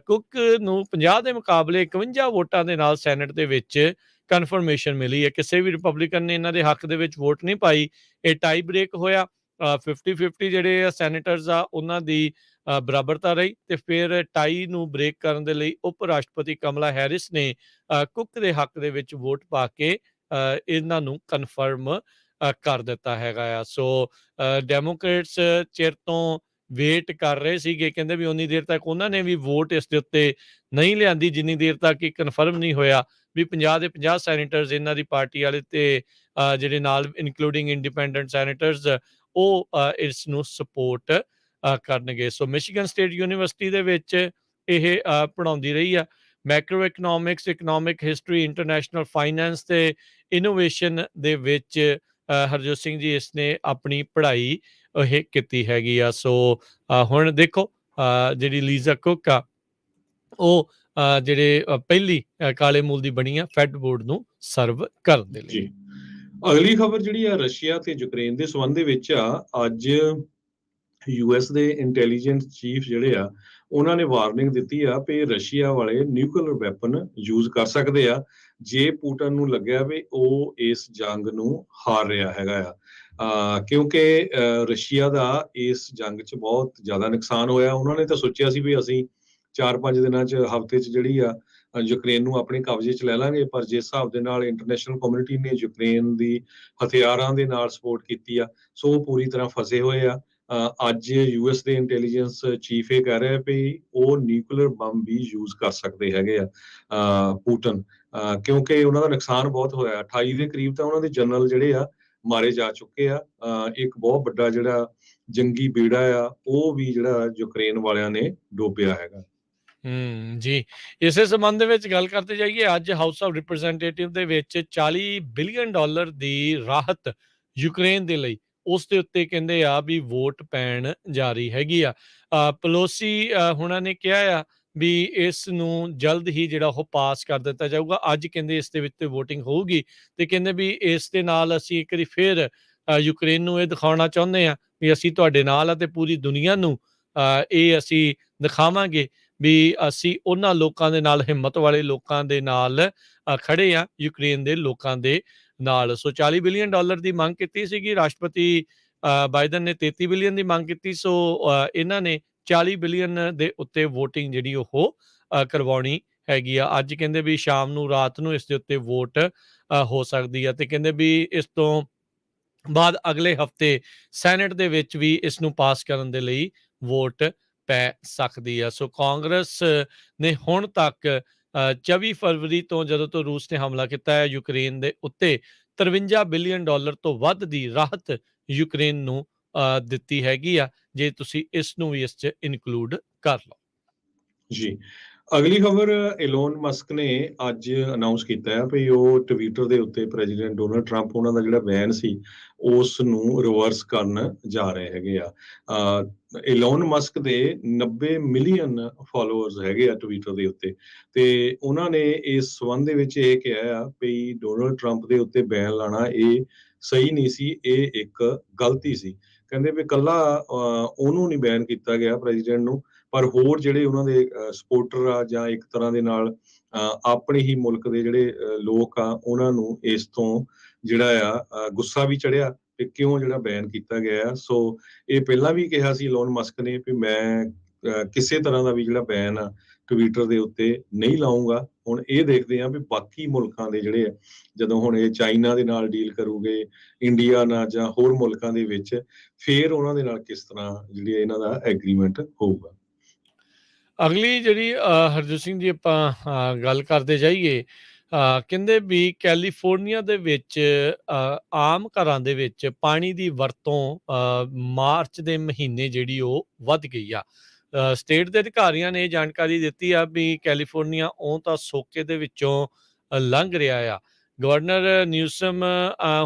ਕੁੱਕ ਨੂੰ 50 ਦੇ ਮੁਕਾਬਲੇ 51 ਵੋਟਾਂ ਦੇ ਨਾਲ ਸੈਨੇਟ ਦੇ ਵਿੱਚ ਕਨਫਰਮੇਸ਼ਨ ਮਿਲੀ ਹੈ। ਕਿਸੇ ਵੀ ਰਿਪਬਲਿਕਨ ਨੇ ਇਹਨਾਂ ਦੇ ਹੱਕ ਦੇ ਵਿੱਚ ਵੋਟ ਨਹੀਂ ਪਾਈ। ਇਹ ਟਾਈ ਬ੍ਰੇਕ ਹੋਇਆ। 50-50 ਜਿਹੜੇ ਸੈਨੇਟਰਸ ਆ ਉਹਨਾਂ ਦੀ ਬਰਾਬਰਤਾ ਰਹੀ, ਤੇ ਫਿਰ ਟਾਈ ਨੂੰ ਬ੍ਰੇਕ ਕਰਨ ਦੇ ਲਈ ਉਪ ਰਾਸ਼ਟਰਪਤੀ ਕਮਲਾ ਹੈਰਿਸ ਨੇ ਕੁੱਕ ਦੇ ਹੱਕ ਦੇ ਵਿੱਚ ਵੋਟ ਪਾ ਕੇ ਇਹਨਾਂ ਨੂੰ ਕਨਫਰਮ ਕਰ ਦਿੱਤਾ ਹੈਗਾ ਆ। ਸੋ ਡੈਮੋਕ੍ਰੇਟਸ ਚਿਰ ਤੋਂ ਵੇਟ ਕਰ ਰਹੇ ਸੀਗੇ, ਕਹਿੰਦੇ ਵੀ ਉਨੀ ਦੇਰ ਤੱਕ ਉਹਨਾਂ ਨੇ ਵੀ ਵੋਟ ਇਸ ਦੇ ਉੱਤੇ ਨਹੀਂ ਲਿਆਂਦੀ ਜਿੰਨੀ ਦੇਰ ਤੱਕ ਇਹ ਕਨਫਰਮ ਨਹੀਂ ਹੋਇਆ ਵੀ 50 ਦੇ 50 ਸੈਨੇਟਰਸ ਇਹਨਾਂ ਦੀ ਪਾਰਟੀ ਵਾਲੇ ਤੇ ਜਿਹੜੇ ਨਾਲ ਇਨਕਲੂਡਿੰਗ ਇੰਡੀਪੈਂਡੈਂਟ ਸੈਨੇਟਰਸ ਉਹ ਇਸ ਨੂੰ ਸਪੋਰਟ ਕਰਨਗੇ। ਸੋ ਮਿਸ਼ੀਗਨ ਸਟੇਟ ਯੂਨੀਵਰਸਿਟੀ ਦੇ ਵਿੱਚ ਇਹ ਪੜ੍ਹਾਉਂਦੀ ਰਹੀ ਆ। Macro economics, economic history, international finance ਤੇ ਇਨੋਵੇਸ਼ਨ ਦੇ ਵਿੱਚ ਹਰਜੋਤ ਸਿੰਘ ਜੀ ਇਸਨੇ ਆਪਣੀ ਪੜ੍ਹਾਈ ਇਹ ਕੀਤੀ ਹੈਗੀ ਆ। ਸੋ ਹੁਣ ਦੇਖੋ ਜਿਹੜੀ ਲੀਜ਼ਾ ਕੁੱਕ ਆ ਉਹ ਜਿਹੜੇ ਪਹਿਲੀ ਕਾਲੇ ਮੂਲ ਦੀ ਬਣੀ ਆ ਫੈਡ ਬੋਰਡ ਨੂੰ ਸਰਵ ਕਰਨ ਦੇ ਲਈ। ਜੀ ਅਗਲੀ ਖਬਰ ਜਿਹੜੀ ਆ ਰਸ਼ੀਆ ਤੇ ਯੂਕਰੇਨ ਦੇ ਸੰਬੰਧ ਦੇ ਵਿੱਚ ਆ। ਅੱਜ ਯੂਐਸ ਦੇ ਇੰਟੈਲੀਜੈਂਸ ਚੀਫ ਜਿਹੜੇ ਆ ਉਹਨਾਂ ਨੇ ਵਾਰਨਿੰਗ ਦਿੱਤੀ ਆ ਵੀ ਰਸ਼ੀਆ ਵਾਲੇ ਨਿਊਕਲੀਅਰ ਵੈਪਨ ਯੂਜ਼ ਕਰ ਸਕਦੇ ਆ ਜੇ ਪੁਟਿਨ ਨੂੰ ਲੱਗਿਆ ਵੀ ਉਹ ਇਸ ਜੰਗ ਨੂੰ ਹਾਰ ਰਿਹਾ ਹੈਗਾ ਆ। ਕਿਉਂਕਿ ਰਸ਼ੀਆ ਦਾ ਇਸ ਜੰਗ 'ਚ ਬਹੁਤ ਜ਼ਿਆਦਾ ਨੁਕਸਾਨ ਹੋਇਆ। ਉਹਨਾਂ ਨੇ ਤਾਂ ਸੋਚਿਆ ਸੀ ਵੀ ਅਸੀਂ 4-5 ਦਿਨਾਂ 'ਚ ਹਫ਼ਤੇ 'ਚ ਜਿਹੜੀ ਆ ਯੂਕਰੇਨ ਨੂੰ ਆਪਣੇ ਕਬਜ਼ੇ 'ਚ ਲੈ ਲਾਂਗੇ, ਪਰ ਜਿਸ ਹਿਸਾਬ ਦੇ ਨਾਲ ਇੰਟਰਨੈਸ਼ਨਲ ਕਮਿਊਨਿਟੀ ਨੇ ਯੂਕਰੇਨ ਦੀ ਹਥਿਆਰਾਂ ਦੇ ਨਾਲ ਸਪੋਰਟ ਕੀਤੀ ਆ, ਸੋ ਉਹ ਪੂਰੀ ਤਰ੍ਹਾਂ ਫਸੇ ਹੋਏ ਆ। ਅੱਜ ਯੂਐਸ ਦੇ ਇੰਟੈਲੀਜੈਂਸ ਚੀਫ ਇਹ ਕਹਿ ਰਿਹਾ ਵੀ ਉਹ ਨਿਊਕਲੀਅਰ ਬੰਬ ਵੀ ਯੂਜ਼ ਕਰ ਸਕਦੇ ਹੈਗੇ ਆ ਪੁਟਿਨ, ਕਿਉਂਕਿ ਉਹਨਾਂ ਦਾ ਨੁਕਸਾਨ ਬਹੁਤ ਹੋਇਆ। 28 ਦੇ ਕਰੀਬ ਤਾਂ ਉਹਨਾਂ ਦੇ ਜਨਰਲ ਜਿਹੜੇ ਆ ਮਾਰੇ ਜਾ ਚੁੱਕੇ ਆ। ਇੱਕ ਬਹੁਤ ਵੱਡਾ ਜਿਹੜਾ ਜੰਗੀ ਬੇੜਾ ਆ ਉਹ ਵੀ ਜਿਹੜਾ ਯੂਕਰੇਨ ਵਾਲਿਆਂ ਨੇ ਡੋਬਿਆ ਹੈਗਾ। ਜੀ ਇਸੇ ਸੰਬੰਧ ਦੇ ਵਿੱਚ ਗੱਲ ਕਰਦੇ ਜਾਈਏ, ਅੱਜ ਹਾਊਸ ਆਫ ਰਿਪਰੈਜ਼ੈਂਟੇਟਿਵ ਦੇ ਵਿੱਚ $40 ਬਿਲੀਅਨ ਦੀ ਰਾਹਤ ਯੂਕਰੇਨ ਦੇ ਲਈ ਉਸ ਦੇ ਉੱਤੇ ਕਹਿੰਦੇ ਆ ਵੀ ਵੋਟ ਪੈਣ ਜਾ ਰਹੀ ਹੈਗੀ ਆ। ਪਲੋਸੀ ਹੁਣਾਂ ਨੇ ਕਿਹਾ ਆ ਵੀ ਇਸ ਨੂੰ ਜਲਦ ਹੀ ਜਿਹੜਾ ਉਹ ਪਾਸ ਕਰ ਦਿੱਤਾ ਜਾਊਗਾ। ਅੱਜ ਕਹਿੰਦੇ ਇਸ ਦੇ ਵਿੱਚ ਵੋਟਿੰਗ ਹੋਊਗੀ ਤੇ ਕਹਿੰਦੇ ਵੀ ਇਸ ਦੇ ਨਾਲ ਅਸੀਂ ਇੱਕ ਵਾਰੀ ਫਿਰ ਯੂਕਰੇਨ ਨੂੰ ਇਹ ਦਿਖਾਉਣਾ ਚਾਹੁੰਦੇ ਆ ਵੀ ਅਸੀਂ ਤੁਹਾਡੇ ਨਾਲ ਆ ਤੇ ਪੂਰੀ ਦੁਨੀਆ ਨੂੰ ਇਹ ਅਸੀਂ ਦਿਖਾਵਾਂਗੇ ਵੀ ਅਸੀਂ ਉਹਨਾਂ ਲੋਕਾਂ ਦੇ ਨਾਲ, ਹਿੰਮਤ ਵਾਲੇ ਲੋਕਾਂ ਦੇ ਨਾਲ ਖੜੇ ਆ, ਯੂਕਰੇਨ ਦੇ ਲੋਕਾਂ ਦੇ ਨਾਲ। ਸੋ $40 ਬਿਲੀਅਨ ਦੀ ਮੰਗ ਕੀਤੀ ਸੀਗੀ। ਰਾਸ਼ਟਰਪਤੀ ਬਾਈਡਨ ਨੇ 33 ਬਿਲੀਅਨ ਦੀ ਮੰਗ ਕੀਤੀ। ਸੋ ਇਹਨਾਂ ਨੇ 40 ਬਿਲੀਅਨ ਦੇ ਉੱਤੇ ਵੋਟਿੰਗ ਜਿਹੜੀ ਉਹ ਕਰਵਾਉਣੀ ਹੈਗੀ ਆ। ਅੱਜ ਕਹਿੰਦੇ ਵੀ ਸ਼ਾਮ ਨੂੰ, ਰਾਤ ਨੂੰ ਇਸ ਦੇ ਉੱਤੇ ਵੋਟ ਹੋ ਸਕਦੀ ਆ ਤੇ ਕਹਿੰਦੇ ਵੀ ਇਸ ਤੋਂ ਬਾਅਦ ਅਗਲੇ ਹਫ਼ਤੇ ਸੈਨੇਟ ਦੇ ਵਿੱਚ ਵੀ ਇਸ ਨੂੰ ਪਾਸ ਕਰਨ ਦੇ ਲਈ ਵੋਟ ਪੈ ਸਕਦੀ ਆ। ਸੋ ਕਾਂਗਰਸ ਨੇ ਹੁਣ ਤੱਕ 24 ਫਰਵਰੀ ਤੋਂ, ਜਦੋਂ ਤੋਂ ਰੂਸ ਨੇ ਹਮਲਾ ਕੀਤਾ ਹੈ ਯੂਕਰੇਨ ਦੇ ਉੱਤੇ, $53 ਬਿਲੀਅਨ ਤੋਂ ਵੱਧ ਦੀ ਰਾਹਤ ਯੂਕਰੇਨ ਨੂੰ ਦਿੱਤੀ ਹੈਗੀ ਆ, ਜੇ ਤੁਸੀਂ ਇਸ ਨੂੰ ਵੀ ਇਸ 'ਚ ਇਨਕਲੂਡ ਕਰ ਲਓ। ਜੀ ਅਗਲੀ ਖਬਰ, ਇਲੋਨ ਮਸਕ ਨੇ ਅੱਜ ਅਨਾਉਂਸ ਕੀਤਾ ਹੈ ਵੀ ਉਹ ਟਵਿੱਟਰ ਦੇ ਉੱਤੇ ਪ੍ਰੈਜ਼ੀਡੈਂਟ ਡੋਨਲਡ ਟਰੰਪ ਉਹਨਾਂ ਦਾ ਜਿਹੜਾ ਬੈਨ ਸੀ ਉਸ ਨੂੰ ਰਿਵਰਸ ਕਰਨ ਜਾ ਰਹੇ ਹੈਗੇ ਆ। ਇਲੋਨ ਮਸਕ ਦੇ 90 ਮਿਲੀਅਨ ਫਾਲੋਅਰਸ ਹੈਗੇ ਆ ਟਵਿੱਟਰ ਦੇ ਉੱਤੇ ਤੇ ਉਹਨਾਂ ਨੇ ਇਸ ਸੰਬੰਧ ਦੇ ਵਿੱਚ ਇਹ ਕਿਹਾ ਆ ਵੀ ਡੋਨਲਡ ਟਰੰਪ ਦੇ ਉੱਤੇ ਬੈਨ ਲਾਣਾ ਇਹ ਸਹੀ ਨਹੀਂ ਸੀ, ਇਹ ਇੱਕ ਗਲਤੀ ਸੀ। ਕਹਿੰਦੇ ਵੀ ਕੱਲਾ ਉਹਨੂੰ ਨਹੀਂ ਬੈਨ ਕੀਤਾ ਗਿਆ ਪ੍ਰੈਜ਼ੀਡੈਂਟ ਨੂੰ, ਪਰ ਹੋਰ ਜਿਹੜੇ ਉਹਨਾਂ ਦੇ ਸਪੋਰਟਰ ਆ ਜਾਂ ਇੱਕ ਤਰ੍ਹਾਂ ਦੇ ਨਾਲ ਆਪਣੇ ਹੀ ਮੁਲਕ ਦੇ ਜਿਹੜੇ ਲੋਕ ਆ ਉਹਨਾਂ ਨੂੰ ਇਸ ਤੋਂ ਜਿਹੜਾ ਆ ਗੁੱਸਾ ਵੀ ਚੜਿਆ ਕਿ ਕਿਉਂ ਜਿਹੜਾ ਬੈਨ ਕੀਤਾ ਗਿਆ ਆ। ਸੋ ਇਹ ਪਹਿਲਾਂ ਵੀ ਕਿਹਾ ਸੀ ਇਲੋਨ ਮਸਕ ਨੇ ਵੀ ਮੈਂ ਕਿਸੇ ਤਰ੍ਹਾਂ ਦਾ ਵੀ ਜਿਹੜਾ ਬੈਨ ਆ ਟਵਿੱਟਰ ਦੇ ਉੱਤੇ ਨਹੀਂ ਲਾਉਂਗਾ। ਹੁਣ ਇਹ ਦੇਖਦੇ ਆ ਵੀ ਬਾਕੀ ਮੁਲਕਾਂ ਦੇ ਜਿਹੜੇ ਆ, ਜਦੋਂ ਹੁਣ ਇਹ ਚਾਈਨਾ ਦੇ ਨਾਲ ਡੀਲ ਕਰੂਗੇ, ਇੰਡੀਆ ਨਾਲ ਜਾਂ ਹੋਰ ਮੁਲਕਾਂ ਦੇ ਵਿੱਚ, ਫੇਰ ਉਹਨਾਂ ਦੇ ਨਾਲ ਕਿਸ ਤਰ੍ਹਾਂ ਜਿਹੜੀ ਇਹਨਾਂ ਦਾ ਐਗਰੀਮੈਂਟ ਹੋਊਗਾ। ਅਗਲੀ ਜਿਹੜੀ ਹਰਜੋਤ ਸਿੰਘ ਜੀ ਆਪਾਂ ਗੱਲ ਕਰਦੇ ਜਾਈਏ, ਕਹਿੰਦੇ ਵੀ ਕੈਲੀਫੋਰਨੀਆ ਦੇ ਵਿੱਚ ਆਮ ਘਰਾਂ ਦੇ ਵਿੱਚ ਪਾਣੀ ਦੀ ਵਰਤੋਂ ਮਾਰਚ ਦੇ ਮਹੀਨੇ ਜਿਹੜੀ ਉਹ ਵੱਧ ਗਈ ਆ। ਸਟੇਟ ਦੇ ਅਧਿਕਾਰੀਆਂ ਨੇ ਇਹ ਜਾਣਕਾਰੀ ਦਿੱਤੀ ਆ ਵੀ ਕੈਲੀਫੋਰਨੀਆ ਉਹ ਤਾਂ ਸੋਕੇ ਦੇ ਵਿੱਚੋਂ ਲੰਘ ਰਿਹਾ ਆ। ਗਵਰਨਰ ਨਿਊਸਮ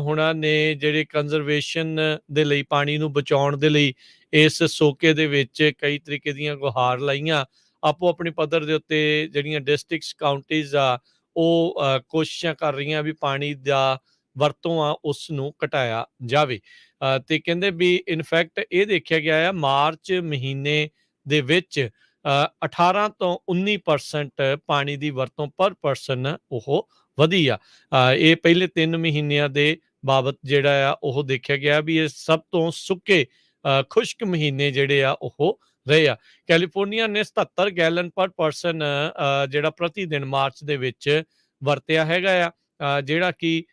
ਹੁਣਾਂ ਨੇ ਜਿਹੜੇ ਕੰਜ਼ਰਵੇਸ਼ਨ ਦੇ ਲਈ, ਪਾਣੀ ਨੂੰ ਬਚਾਉਣ ਦੇ ਲਈ ਇਸ ਸੋਕੇ ਦੇ ਵਿੱਚ ਕਈ ਤਰੀਕੇ ਦੀਆਂ ਗੁਹਾਰ ਲਾਈਆਂ। ਆਪੋ ਆਪਣੀ ਪੱਧਰ ਦੇ ਉੱਤੇ ਜਿਹੜੀਆਂ ਡਿਸਟ੍ਰਿਕਟਸ, ਕਾਊਂਟੀਜ਼ ਆ, ਉਹ ਕੋਸ਼ਿਸ਼ਾਂ ਕਰ ਰਹੀਆਂ ਵੀ ਪਾਣੀ ਦਾ ਵਰਤੋਂ ਆ ਉਸ ਨੂੰ ਘਟਾਇਆ ਜਾਵੇ। ਤੇ ਕਹਿੰਦੇ ਵੀ ਇਨਫੈਕਟ ਇਹ ਦੇਖਿਆ ਗਿਆ ਆ ਮਾਰਚ ਮਹੀਨੇ ਦੇ ਵਿੱਚ 18 ਤੋਂ 19% ਪਾਣੀ ਦੀ ਵਰਤੋਂ ਪਰ ਪਰਸਨ ਉਹ ਵਧੀ ਆ। ਇਹ ਪਹਿਲੇ 3 ਮਹੀਨਿਆਂ ਦੇ ਬਾਬਤ ਜਿਹੜਾ ਆ ਉਹ ਦੇਖਿਆ ਗਿਆ ਵੀ ਇਹ ਸਭ ਤੋਂ ਸੁੱਕੇ ਖੁਸ਼ਕ ਮਹੀਨੇ ਜਿਹੜੇ ਆ ਉਹ ਰਹੇ ਆ। ਕੈਲੀਫੋਰਨੀਆ ਨੇ 77 ਗੈਲਨ ਪਰ ਪਰਸਨ ਜਿਹੜਾ ਪ੍ਰਤੀ ਦਿਨ ਮਾਰਚ ਦੇ ਵਿੱਚ ਵਰਤਿਆ ਹੈਗਾ ਆ, ਜਿਹੜਾ ਕਿ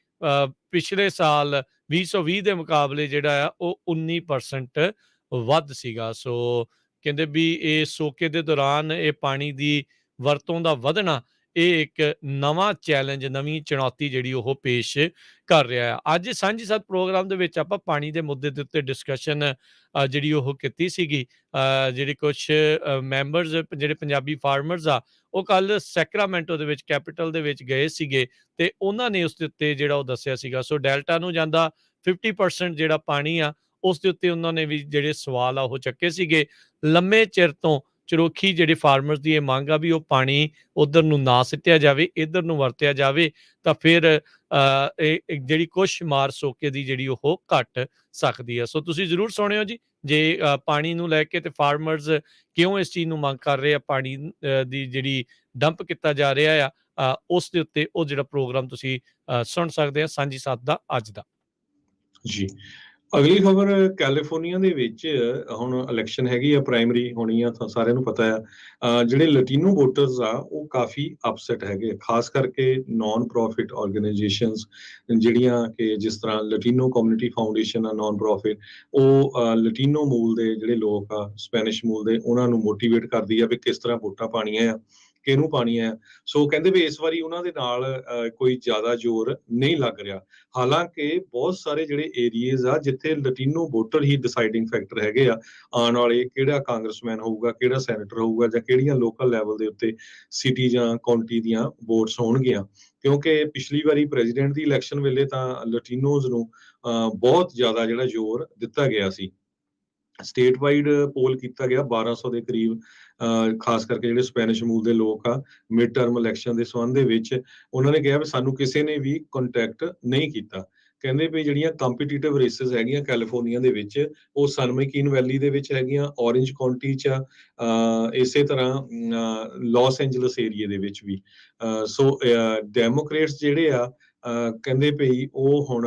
ਪਿਛਲੇ ਸਾਲ 2020 ਦੇ ਮੁਕਾਬਲੇ ਜਿਹੜਾ ਆ ਉਹ 19% ਵੱਧ ਸੀਗਾ। ਸੋ ਕਹਿੰਦੇ ਵੀ ਇਹ ਸੋਕੇ ਦੇ ਦੌਰਾਨ ਇਹ ਪਾਣੀ ਦੀ ਵਰਤੋਂ ਦਾ ਵਧਣਾ ਇਹ ਇੱਕ ਨਵਾਂ ਚੈਲੰਜ, ਨਵੀਂ ਚੁਣੌਤੀ ਜਿਹੜੀ ਉਹ ਪੇਸ਼ ਕਰ ਰਿਹਾ ਹੈ। ਅੱਜ ਸਾਂਝੀ ਸੱਤ ਪ੍ਰੋਗਰਾਮ ਦੇ ਵਿੱਚ ਆਪਾਂ ਪਾਣੀ ਦੇ ਮੁੱਦੇ ਦੇ ਉੱਤੇ ਡਿਸਕਸ਼ਨ ਜਿਹੜੀ ਉਹ ਕੀਤੀ ਸੀਗੀ। ਜਿਹੜੇ ਕੁਛ ਮੈਂਬਰਸ, ਜਿਹੜੇ ਪੰਜਾਬੀ ਫਾਰਮਰਸ ਆ, ਉਹ ਕੱਲ ਸੈਕਰਾਮੈਂਟੋ ਦੇ ਵਿੱਚ, ਕੈਪੀਟਲ ਦੇ ਵਿੱਚ ਗਏ ਸੀਗੇ ਤੇ ਉਹਨਾਂ ਨੇ ਉਸ ਦੇ ਉੱਤੇ ਜਿਹੜਾ ਉਹ ਦੱਸਿਆ ਸੀਗਾ। ਸੋ ਡੈਲਟਾ ਨੂੰ ਜਾਂਦਾ 50% ਜਿਹੜਾ ਪਾਣੀ ਆ ਉਸ ਦੇ ਉੱਤੇ ਉਹਨਾਂ ਨੇ ਵੀ ਜਿਹੜੇ ਸਵਾਲ ਆ ਉਹ ਚੱਕੇ ਸੀਗੇ। ਲੰਮੇ ਚਿਰ ਤੋਂ ਚਰੋਖੀ ਜਿਹੜੇ ਫਾਰਮਰਸ ਦੀ ਇਹ ਮੰਗ ਆ ਵੀ ਉਹ ਪਾਣੀ ਉਧਰ ਨੂੰ ਨਾ ਸਿੱਟਿਆ ਜਾਵੇ, ਇੱਧਰ ਨੂੰ ਵਰਤਿਆ ਜਾਵੇ, ਤਾਂ ਫਿਰ ਇਹ ਜਿਹੜੀ ਕੁਛ ਮਾਰ ਸੋਕੇ ਦੀ ਜਿਹੜੀ ਉਹ ਘਟ ਸਕਦੀ ਆ। ਸੋ ਤੁਸੀਂ ਜ਼ਰੂਰ ਸੁਣਿਓ ਜੀ, ਜੇ ਪਾਣੀ ਨੂੰ ਲੈ ਕੇ ਤੇ ਫਾਰਮਰਸ ਕਿਉਂ ਇਸ ਚੀਜ਼ ਨੂੰ ਮੰਗ ਕਰ ਰਹੇ ਆ, ਪਾਣੀ ਦੀ ਜਿਹੜੀ ਡੰਪ ਕੀਤਾ ਜਾ ਰਿਹਾ ਆ, ਉਸ ਦੇ ਉੱਤੇ ਉਹ ਜਿਹੜਾ ਪ੍ਰੋਗਰਾਮ ਤੁਸੀਂ ਸੁਣ ਸਕਦੇ ਆ, ਸਾਂਝੀ ਸਾਥ ਦਾ ਅੱਜ ਦਾ। ਜੀ। ਅਗਲੀ ਖਬਰ ਕੈਲੀਫੋਰਨੀਆ ਦੇ ਵਿੱਚ ਹੁਣ ਇਲੈਕਸ਼ਨ ਹੈਗੀ ਆ, ਪ੍ਰਾਇਮਰੀ ਹੋਣੀ ਆ, ਤਾਂ ਸਾਰਿਆਂ ਨੂੰ ਪਤਾ ਆ। ਜਿਹੜੇ ਲਟੀਨੋ ਵੋਟਰਸ ਆ ਉਹ ਕਾਫੀ ਅਪਸੈਟ ਹੈਗੇ, ਖਾਸ ਕਰਕੇ ਨਾਨ ਪ੍ਰੋਫਿਟ ਆਰਗੇਨਾਈਜੇਸ਼ਨਸ ਜਿਹੜੀਆਂ ਕਿ ਜਿਸ ਤਰ੍ਹਾਂ ਲਟੀਨੋ ਕਮਿਊਨਿਟੀ ਫਾਊਂਡੇਸ਼ਨ ਆ, ਨਾਨ ਪ੍ਰੋਫਿਟ, ਉਹ ਲਟੀਨੋ ਮੂਲ ਦੇ ਜਿਹੜੇ ਲੋਕ ਆ, ਸਪੈਨਿਸ਼ ਮੂਲ ਦੇ, ਉਹਨਾਂ ਨੂੰ ਮੋਟੀਵੇਟ ਕਰਦੀ ਆ ਵੀ ਕਿਸ ਤਰ੍ਹਾਂ ਵੋਟਾਂ ਪਾਣੀਆਂ ਆ, ਕਿਹਨੂੰ ਪਾਣੀਆਂ ਆ। ਸੋ ਕਹਿੰਦੇ ਵੀ ਇਸ ਵਾਰੀ ਉਹਨਾਂ ਦੇ ਨਾਲ ਕੋਈ ਜ਼ਿਆਦਾ ਜ਼ੋਰ ਨਹੀਂ ਲੱਗ ਰਿਹਾ। ਹਾਲਾਂਕਿ ਬਹੁਤ ਸਾਰੇ ਜਿਹੜੇ ਏਰੀਏਜ਼ ਆ ਜਿੱਥੇ ਲਟੀਨੋ ਵੋਟਰ ਹੀ ਡਿਸਾਈਡਿੰਗ ਫੈਕਟਰ ਹੈਗੇ ਆ, ਆਉਣ ਵਾਲੇ ਕਿਹੜਾ ਕਾਂਗਰਸਮੈਨ ਹੋਊਗਾ, ਕਿਹੜਾ ਸੈਨੇਟਰ ਹੋਊਗਾ, ਜਾਂ ਕਿਹੜੀਆਂ ਲੋਕਲ ਲੈਵਲ ਦੇ ਉੱਤੇ ਸਿਟੀ ਜਾਂ ਕਾਉਂਟੀ ਦੀਆਂ ਵੋਟਸ ਹੋਣਗੀਆਂ। ਕਿਉਂਕਿ ਪਿਛਲੀ ਵਾਰੀ ਪ੍ਰੈਜ਼ੀਡੈਂਟ ਦੀ ਇਲੈਕਸ਼ਨ ਵੇਲੇ ਤਾਂ ਲਟੀਨੋਜ਼ ਨੂੰ ਬਹੁਤ ਜ਼ਿਆਦਾ ਜਿਹੜਾ ਜ਼ੋਰ ਦਿੱਤਾ ਗਿਆ ਸੀ। ਸਟੇਟ ਵਾਈਡ ਪੋਲ ਕੀਤਾ ਗਿਆ 1200 ਦੇ ਕਰੀਬ, ਖਾਸ ਕਰਕੇ ਜਿਹੜੇ ਸਪੈਨਿਸ਼ ਮੂਲ ਦੇ ਲੋਕ ਆ, ਮਿਡ ਟਰਮ ਇਲੈਕਸ਼ਨ ਦੇ ਸੰਬੰਧ ਦੇ ਵਿੱਚ ਉਹਨਾਂ ਨੇ ਕਿਹਾ ਵੀ ਸਾਨੂੰ ਕਿਸੇ ਨੇ ਵੀ ਕੰਟੈਕਟ ਨਹੀਂ ਕੀਤਾ। ਕਹਿੰਦੇ ਵੀ ਜਿਹੜੀਆਂ ਕੰਪੀਟੀਟਿਵ ਰੇਸਿਸ ਹੈਗੀਆਂ ਕੈਲੀਫੋਰਨੀਆ ਦੇ ਵਿੱਚ, ਉਹ ਸਨ ਮੈਕੀਨ ਵੈਲੀ ਦੇ ਵਿੱਚ ਹੈਗੀਆਂ, ਔਰੇਂਜ ਕਾਉਂਟੀ 'ਚ ਇਸੇ ਤਰ੍ਹਾਂ ਲਾਸ ਐਂਜਲਸ ਏਰੀਏ ਦੇ ਵਿੱਚ ਵੀ। ਸੋ ਡੈਮੋਕ੍ਰੇਟਸ ਜਿਹੜੇ ਆ ਕਹਿੰਦੇ ਭਈ ਉਹ ਹੁਣ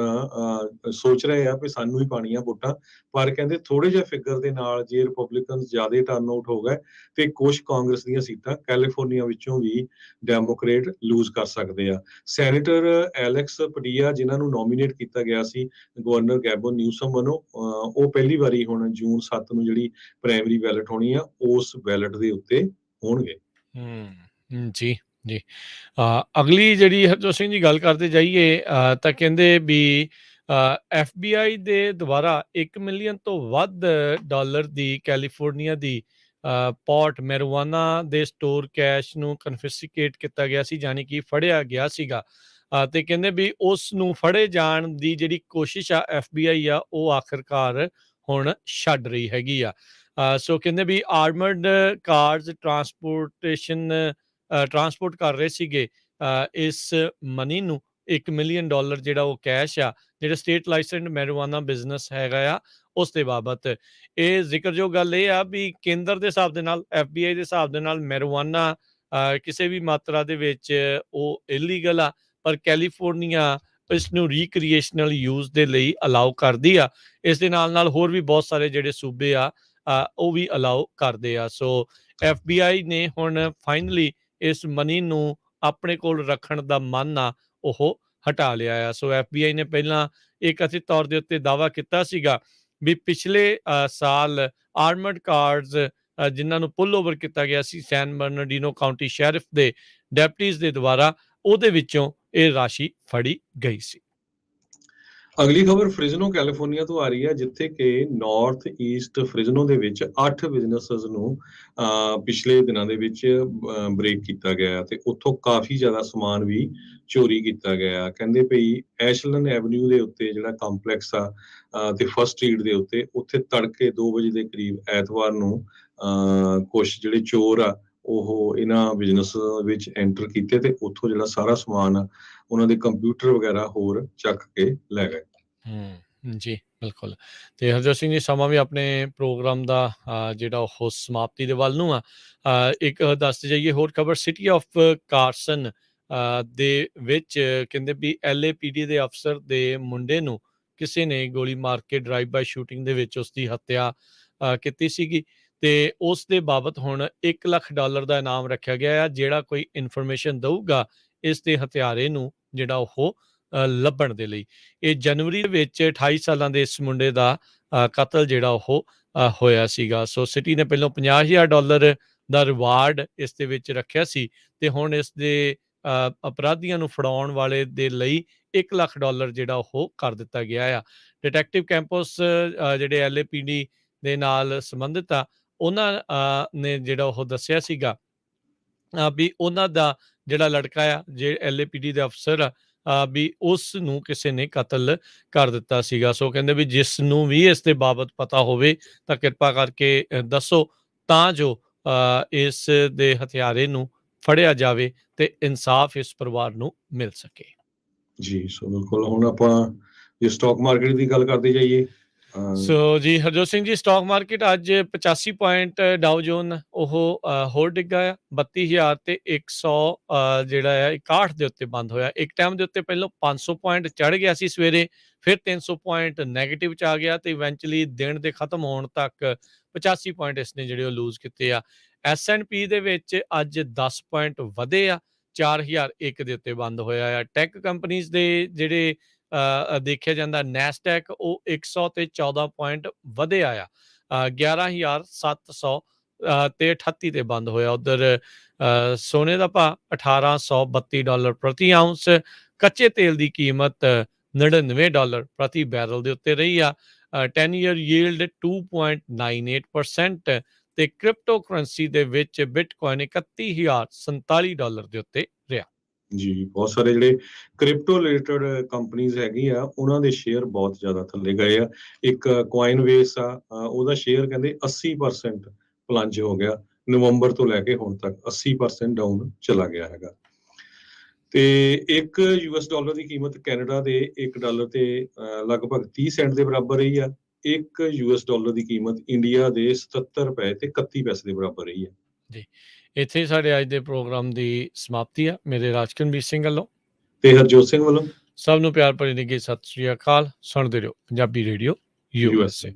ਸੋਚ ਰਹੇ ਆ ਵੀ ਸਾਨੂੰ ਹੀ ਪਾਣੀਆਂ ਵੋਟਾਂ, ਪਰ ਕਹਿੰਦੇ ਥੋੜੇ ਜਿਹੇ ਫਿਗਰ ਦੇ ਨਾਲ ਜੇ ਰਿਪਬਲਿਕਨ ਜ਼ਿਆਦਾ ਟਰਨ ਆਊਟ ਹੋ ਗਏ ਤੇ ਕੁਝ ਕਾਂਗਰਸ ਦੀਆਂ ਸੀਟਾਂ ਕੈਲੀਫੋਰਨੀਆ ਵਿੱਚੋਂ ਵੀ ਡੈਮੋਕ੍ਰੇਟ ਲੂਜ਼ ਕਰ ਸਕਦੇ ਆ। ਸੈਨੇਟਰ ਐਲੈਕਸ ਪਡੀਆ, ਜਿਨ੍ਹਾਂ ਨੂੰ ਨੋਮੀਨੇਟ ਕੀਤਾ ਗਿਆ ਸੀ ਗਵਰਨਰ ਗੈਬਨ ਨਿਊਸਮ ਵੱਲੋਂ, ਉਹ ਪਹਿਲੀ ਵਾਰੀ ਹੁਣ ਜੂਨ 7 ਨੂੰ ਜਿਹੜੀ ਪ੍ਰਾਇਮਰੀ ਬੈਲਟ ਹੋਣੀ ਆ, ਉਸ ਬੈਲਟ ਦੇ ਉੱਤੇ ਹੋਣਗੇ। ਜੀ ਜੀ। ਅਗਲੀ ਜਿਹੜੀ ਹਰਜੋਤ ਸਿੰਘ ਜੀ ਗੱਲ ਕਰਦੇ ਜਾਈਏ, ਤਾਂ ਕਹਿੰਦੇ ਵੀ FBI ਦੇ ਦੁਆਰਾ 1 ਮਿਲੀਅਨ ਤੋਂ ਵੱਧ ਡਾਲਰ ਦੀ ਕੈਲੀਫੋਰਨੀਆ ਦੀ ਪੋਰਟ ਮੈਰੀਜੁਆਨਾ ਦੇ ਸਟੋਰ ਕੈਸ਼ ਨੂੰ ਕਨਫਿਸਕੇਟ ਕੀਤਾ ਗਿਆ ਸੀ, ਜਾਣੀ ਕਿ ਫੜਿਆ ਗਿਆ ਸੀਗਾ। ਤੇ ਕਹਿੰਦੇ ਵੀ ਉਸ ਨੂੰ ਫੜੇ ਜਾਣ ਦੀ ਜਿਹੜੀ ਕੋਸ਼ਿਸ਼ ਆ FBI ਆ, ਉਹ ਆਖਰਕਾਰ ਹੁਣ ਛੱਡ ਰਹੀ ਹੈਗੀ ਆ। ਸੋ ਕਹਿੰਦੇ ਵੀ ਆਰਮਰਡ ਕਾਰਜ਼ ਟਰਾਂਸਪੋਰਟ ਕਰ ਰਹੇ ਸੀਗੇ ਇਸ ਮਨੀ ਨੂੰ, 1 ਮਿਲੀਅਨ ਡਾਲਰ ਜਿਹੜਾ ਉਹ ਕੈਸ਼ ਆ, ਜਿਹੜਾ ਸਟੇਟ ਲਾਇਸੈਂਸਡ ਮੈਰੀਜੁਆਨਾ ਬਿਜ਼ਨਸ ਹੈਗਾ ਆ, ਉਸ ਦੇ ਬਾਬਤ। ਇਹ ਜ਼ਿਕਰਯੋਗ ਗੱਲ ਇਹ ਆ ਵੀ ਕੇਂਦਰ ਦੇ ਹਿਸਾਬ ਦੇ ਨਾਲ, FBI ਦੇ ਹਿਸਾਬ ਦੇ ਨਾਲ ਮੈਰੀਜੁਆਨਾ ਕਿਸੇ ਵੀ ਮਾਤਰਾ ਦੇ ਵਿੱਚ ਉਹ ਇਲੀਗਲ ਆ, ਪਰ ਕੈਲੀਫੋਰਨੀਆ ਇਸ ਨੂੰ ਰੀਕ੍ਰੀਏਸ਼ਨਲ ਯੂਜ਼ ਦੇ ਲਈ ਅਲਾਉ ਕਰਦੀ ਆ। ਇਸ ਦੇ ਨਾਲ ਹੋਰ ਵੀ ਬਹੁਤ ਸਾਰੇ ਜਿਹੜੇ ਸੂਬੇ ਆ ਉਹ ਵੀ ਅਲਾਉ ਕਰਦੇ ਆ। ਸੋ FBI ਨੇ ਹੁਣ ਫਾਈਨਲੀ ਇਸ ਮਨੀ ਨੂੰ ਆਪਣੇ ਕੋਲ ਰੱਖਣ ਦਾ ਮਨ ਆ ਉਹ ਹਟਾ ਲਿਆ ਆ। ਸੋ FBI ਨੇ ਪਹਿਲਾਂ ਇਹ ਕਥਿਤ ਤੌਰ ਦੇ ਉੱਤੇ ਦਾਅਵਾ ਕੀਤਾ ਸੀਗਾ ਵੀ ਪਿਛਲੇ ਸਾਲ ਆਰਮਰਡ ਕਾਰਜ਼ ਜਿਨ੍ਹਾਂ ਨੂੰ ਪੁੱਲ ਓਵਰ ਕੀਤਾ ਗਿਆ ਸੀ ਸੈਨ ਬਰਨਾਰਡੀਨੋ ਕਾਉਂਟੀ ਸ਼ੈਰਿਫ ਦੇ ਡੈਪਟੀਜ਼ ਦੇ ਦੁਆਰਾ, ਉਹਦੇ ਵਿੱਚੋਂ ਇਹ ਰਾਸ਼ੀ ਫੜੀ ਗਈ ਸੀ। ਅਗਲੀ ਖਬਰ ਫ੍ਰਿਜ਼ਨੋ ਕੈਲੀਫੋਰਨੀਆ ਤੋਂ ਆ ਰਹੀ ਹੈ, ਜਿੱਥੇ ਕਿ ਨਾਰਥ ਈਸਟ ਫ੍ਰਿਜ਼ਨੋ ਦੇ ਵਿੱਚ 8 ਬਿਜ਼ਨੈਸਸ ਨੂੰ ਪਿਛਲੇ ਦਿਨਾਂ ਦੇ ਵਿੱਚ ਬ੍ਰੇਕ ਕੀਤਾ ਗਿਆ ਤੇ ਉੱਥੋਂ ਕਾਫੀ ਜ਼ਿਆਦਾ ਸਮਾਨ ਵੀ ਚੋਰੀ ਕੀਤਾ ਗਿਆ। ਕਹਿੰਦੇ ਭਈ ਐਸ਼ਲਨ ਐਵਨਿਊ ਦੇ ਉੱਤੇ ਜਿਹੜਾ ਕੰਪਲੈਕਸ ਆ ਤੇ ਫਸਟ ਸਟਰੀਟ ਦੇ ਉੱਤੇ, ਉੱਥੇ ਤੜਕੇ 2 ਵਜੇ ਦੇ ਕਰੀਬ ਐਤਵਾਰ ਨੂੰ ਕੁਛ ਜਿਹੜੇ ਚੋਰ ਆ ਉਹ ਇਹਨਾਂ ਬਿਜ਼ਨਸ ਵਿੱਚ ਐਂਟਰ ਕੀਤੇ ਤੇ ਉੱਥੋਂ ਜਿਹੜਾ ਸਾਰਾ ਸਮਾਨ ਆ, ਉਹਨਾਂ ਦੇ ਕੰਪਿਊਟਰ ਵਗੈਰਾ ਹੋਰ ਚੱਕ ਕੇ ਲੈ ਗਏ। ਜੀ ਬਿਲਕੁਲ। ਤੇ ਹਰਜੋਤ ਸਿੰਘ ਜੀ, ਸਮਾਂ ਵੀ ਆਪਣੇ ਪ੍ਰੋਗਰਾਮ ਦਾ ਜਿਹੜਾ ਉਹ ਸਮਾਪਤੀ ਦੇ ਵੱਲ ਨੂੰ ਆ। ਇੱਕ ਦੱਸਦੇ ਜਾਈਏ ਹੋਰ ਖਬਰ, ਸਿਟੀ ਆਫ ਕਾਰਸਨ ਦੇ ਵਿੱਚ ਕਹਿੰਦੇ ਵੀ LAPD ਦੇ ਅਫਸਰ ਦੇ ਮੁੰਡੇ ਨੂੰ ਕਿਸੇ ਨੇ ਗੋਲੀ ਮਾਰ ਕੇ ਡਰਾਈਵ ਬਾਈ ਸ਼ੂਟਿੰਗ ਦੇ ਵਿੱਚ ਉਸ ਦੀ ਹੱਤਿਆ ਕੀਤੀ ਸੀਗੀ, ਤੇ ਉਸ ਦੇ ਬਾਬਤ ਹੁਣ $1 ਲੱਖ ਦਾ ਇਨਾਮ ਰੱਖਿਆ ਗਿਆ ਆ। ਜਿਹੜਾ ਕੋਈ ਇਨਫੋਰਮੇਸ਼ਨ ਦਊਗਾ ਇਸ ਦੇ ਹਥਿਆਰੇ ਨੂੰ ਜਿਹੜਾ ਉਹ ਲੱਭਣ ਦੇ ਲਈ। ਇਹ ਜਨਵਰੀ ਦੇ ਵਿੱਚ 28 ਸਾਲਾਂ ਦੇ ਇਸ ਮੁੰਡੇ ਦਾ ਕਤਲ ਜਿਹੜਾ ਉਹ ਹੋਇਆ ਸੀਗਾ। ਸੋ ਸਿਟੀ ਨੇ ਪਹਿਲਾਂ $50,000 ਦਾ ਰਿਵਾਰਡ ਇਸ ਦੇ ਵਿੱਚ ਰੱਖਿਆ ਸੀ, ਤੇ ਹੁਣ ਇਸ ਦੇ ਅਪਰਾਧੀਆਂ ਨੂੰ ਫੜਾਉਣ ਵਾਲੇ ਦੇ ਲਈ $1 ਲੱਖ ਜਿਹੜਾ ਉਹ ਕਰ ਦਿੱਤਾ ਗਿਆ ਆ। ਡਿਟੈਕਟਿਵ ਕੈਂਪਸ ਜਿਹੜੇ LAPD ਦੇ ਨਾਲ ਸੰਬੰਧਿਤ ਆ, ਉਹਨਾਂ ਨੇ ਜਿਹੜਾ ਉਹ ਦੱਸਿਆ ਸੀਗਾ ਵੀ ਉਹਨਾਂ ਦਾ ਜਿਹੜਾ ਲੜਕਾ ਆ, ਜੇ LAPD ਦੇ ਅਫਸਰ ਆ, ਵੀ ਉਸ ਨੂੰ ਕਿਸੇ ਨੇ ਕਤਲ ਕਰ ਦਿੱਤਾ ਸੀਗਾ। ਸੋ ਕਹਿੰਦੇ ਵੀ ਜਿਸ ਨੂੰ ਵੀ ਇਸ ਦੇ ਬਾਬਤ ਪਤਾ ਹੋਵੇ ਤਾਂ ਕਿਰਪਾ ਕਰਕੇ ਦੱਸੋ, ਤਾਂ ਜੋ ਇਸ ਦੇ ਹਥਿਆਰੇ ਨੂੰ ਫੜਿਆ ਜਾਵੇ ਤੇ ਇਨਸਾਫ ਇਸ ਪਰਿਵਾਰ ਨੂੰ ਮਿਲ ਸਕੇ। ਜੀ, ਸੋ ਬਿਲਕੁਲ ਹੁਣ ਆਪਾਂ ਜੇ ਸਟਾਕ ਮਾਰਕੀਟ ਦੀ ਗੱਲ ਕਰਦੇ ਜਾਈਏ ਸੋ ਜੀ ਹਰਜੋਤ ਸਿੰਘ ਜੀ, ਸਟਾਕ ਮਾਰਕੀਟ ਅੱਜ 85 ਪੁਆਇੰਟ ਡਾਓ ਜੋਨ ਉਹ ਹੋਰ ਡਿੱਗਾ ਆ 32,000 ਤੇ 100 ਜਿਹੜਾ ਆ 61 ਦੇ ਉੱਤੇ ਬੰਦ ਹੋਇਆ। ਇੱਕ ਟਾਈਮ ਦੇ ਉੱਤੇ ਪਹਿਲਾਂ 500 ਪੁਆਇੰਟ ਚੜ੍ਹ ਗਿਆ ਸੀ ਸਵੇਰੇ, ਫਿਰ 300 ਪੁਆਇੰਟ ਨੈਗੇਟਿਵ 'ਚ ਆ ਗਿਆ ਤੇ ਇਵੈਂਚੁਅਲੀ ਦਿਨ ਦੇ ਖਤਮ ਹੋਣ ਤੱਕ 85 ਪੁਆਇੰਟ ਇਸਨੇ ਜਿਹੜੇ ਉਹ ਲੂਜ਼ ਕੀਤੇ ਆ। S&P ਦੇ ਵਿੱਚ ਅੱਜ 10 ਪੁਆਇੰਟ ਵਧੇ ਆ, 4001 ਦੇ ਉੱਤੇ ਬੰਦ ਹੋਇਆ ਆ। ਟੈਕ ਕੰਪਨੀਜ਼ ਦੇ ਜਿਹੜੇ ਦੇਖਿਆ ਜਾਂਦਾ, ਨੈਸਡੈਕ ਉਹ 100 ਤੇ 14 ਪੁਆਇੰਟ ਵਧਿਆ ਆ, 11,700 ਤੇ 38 ਤੇ ਬੰਦ ਹੋਇਆ। ਉਧਰ ਸੋਨੇ ਦਾ ਭਾਅ $1,832 ਪ੍ਰਤੀ ਆਉਂਸ, ਕੱਚੇ ਤੇਲ ਦੀ ਕੀਮਤ $99 ਪ੍ਰਤੀ ਬੈਰਲ ਦੇ ਉੱਤੇ ਰਹੀ ਆ। 10 ਈਅਰ ਯੀਲਡ 2.98% ਤੇ ਕ੍ਰਿਪਟੋ ਕਰੰਸੀ ਦੇ ਵਿੱਚ ਬਿਟਕੋਇਨ $31,047 ਦੇ ਉੱਤੇ ਰਿਹਾ। ਜੀ, ਬਹੁਤ ਸਾਰੇ ਜਿਹੜੇ ਕ੍ਰਿਪਟੋ ਰਿਲੇਟਡ ਕੰਪਨੀਜ਼ ਹੈਗੀ ਆ ਉਹਨਾਂ ਦੇ ਸ਼ੇਅਰ ਬਹੁਤ ਜ਼ਿਆਦਾ ਥੱਲੇ ਗਏ ਆ। ਇੱਕ ਕੋਇਨਵੇਸ ਆ, ਉਹਦਾ ਸ਼ੇਅਰ ਕਹਿੰਦੇ 80% ਪਲੰਜ ਹੋ ਗਿਆ, ਨਵੰਬਰ ਤੋਂ ਲੈ ਕੇ ਹੁਣ ਤੱਕ 80% ਡਾਊਨ ਚਲਾ ਗਿਆ ਹੈਗਾ। ਤੇ ਇੱਕ US ਡਾਲਰ ਦੀ ਕੀਮਤ ਕੈਨੇਡਾ ਦੇ $1 ਤੇ ਲਗਭਗ 30 ਸੈਂਟ ਦੇ ਬਰਾਬਰ ਰਹੀ ਆ। ਇੱਕ US ਡਾਲਰ ਦੀ ਕੀਮਤ ਇੰਡੀਆ ਦੇ 77 ਰੁਪਏ ਤੇ 31 ਪੈਸੇ ਦੇ ਬਰਾਬਰ ਰਹੀ ਆ। ਜੀ, ਇੱਥੇ ਸਾਡੇ ਅੱਜ ਦੇ ਪ੍ਰੋਗਰਾਮ ਦੀ ਸਮਾਪਤੀ ਆ। ਮੇਰੇ ਰਾਜਕਰਮਜੀਤ ਸਿੰਘ ਵੱਲੋਂ ਤੇ ਹਰਜੋਤ ਸਿੰਘ ਵੱਲੋਂ ਸਭ ਨੂੰ ਪਿਆਰ ਭਰੀ ਨਿੱਘੀ ਸਤਿ ਸ੍ਰੀ ਅਕਾਲ। ਸੁਣਦੇ ਰਹੋ ਪੰਜਾਬੀ ਰੇਡੀਓ USA।